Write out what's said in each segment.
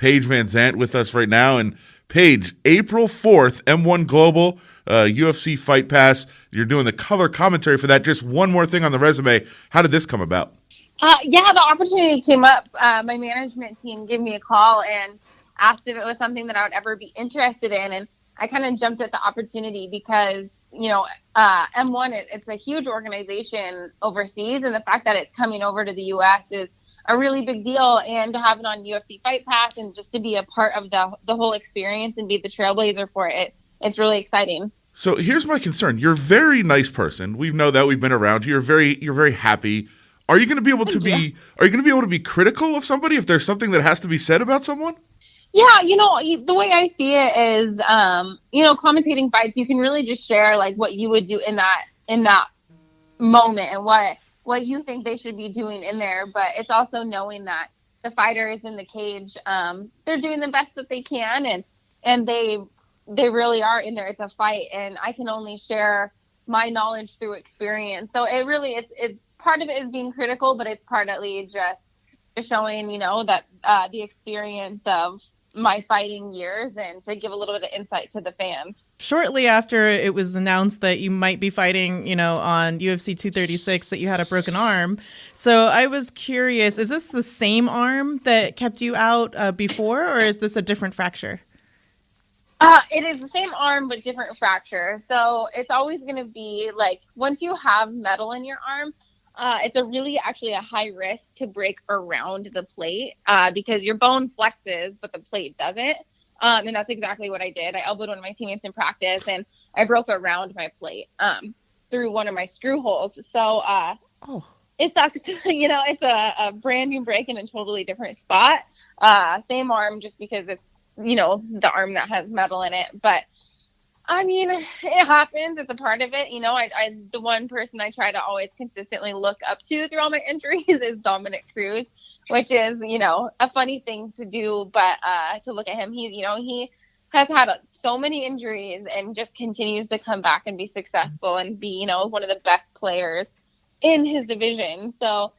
Paige VanZant with us right now. And Paige, April 4th, M1 Global, UFC Fight Pass. You're doing the color commentary for that. Just one more thing on the resume. How did this come about? The opportunity came up. My management team gave me a call and asked if it was something that I would ever be interested in. And I kind of jumped at the opportunity because, M1, it's a huge organization overseas. And the fact that it's coming over to the U.S. is a really big deal. And to have it on UFC Fight Pass and just to be a part of the whole experience and be the trailblazer for it, it's really exciting. So here's my concern. You're a very nice person. We know that. We've been around you. You're very happy. Are you going to be able to be critical of somebody if there's something that has to be said about someone? Yeah, the way I see it is, commentating fights, you can really just share like what you would do in that moment and what you think they should be doing in there. But it's also knowing that the fighters in the cage, they're doing the best that they can, and they really are in there. It's a fight, and I can only share my knowledge through experience. So it really, it's part of it is being critical, but it's partly just showing, that the experience of my fighting years and to give a little bit of insight to the fans. Shortly after it was announced that you might be fighting, on UFC 236, that you had a broken arm. So I was curious, is this the same arm that kept you out before, or is this a different fracture? It is the same arm, but different fracture. So it's always going to be like, once you have metal in your arm, it's actually a high risk to break around the plate because your bone flexes, but the plate doesn't. And that's exactly what I did. I elbowed one of my teammates in practice, and I broke around my plate through one of my screw holes. So it sucks. It's a brand new break in a totally different spot. Same arm, just because it's, the arm that has metal in it. But I mean, it happens. It's a part of it. I the one person I try to always consistently look up to through all my injuries is Dominic Cruz, which is, a funny thing to do, but to look at him, he has had so many injuries and just continues to come back and be successful and be, one of the best players in his division. So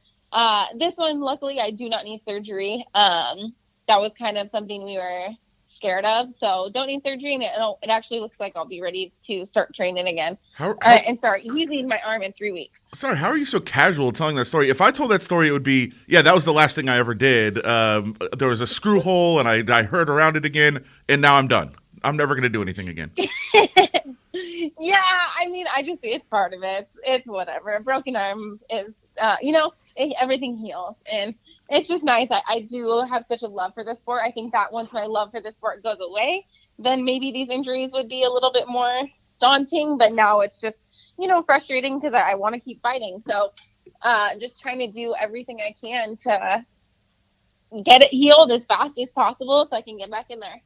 this one, luckily, I do not need surgery. That was kind of something we were scared of, so don't need surgery, and it actually looks like I'll be ready to start training again and start using my arm in 3 weeks. Sorry, how are you so casual telling that story? If I told that story, it would be, that was the last thing I ever did. There was a screw hole, and I hurt around it again, and now I'm done. I'm never going to do anything again. Yeah, I mean, it's part of it. It's whatever. A broken arm is, everything heals. And it's just nice. I do have such a love for the sport. I think that once my love for the sport goes away, then maybe these injuries would be a little bit more daunting. But now it's just, frustrating because I want to keep fighting. So just trying to do everything I can to get it healed as fast as possible so I can get back in there.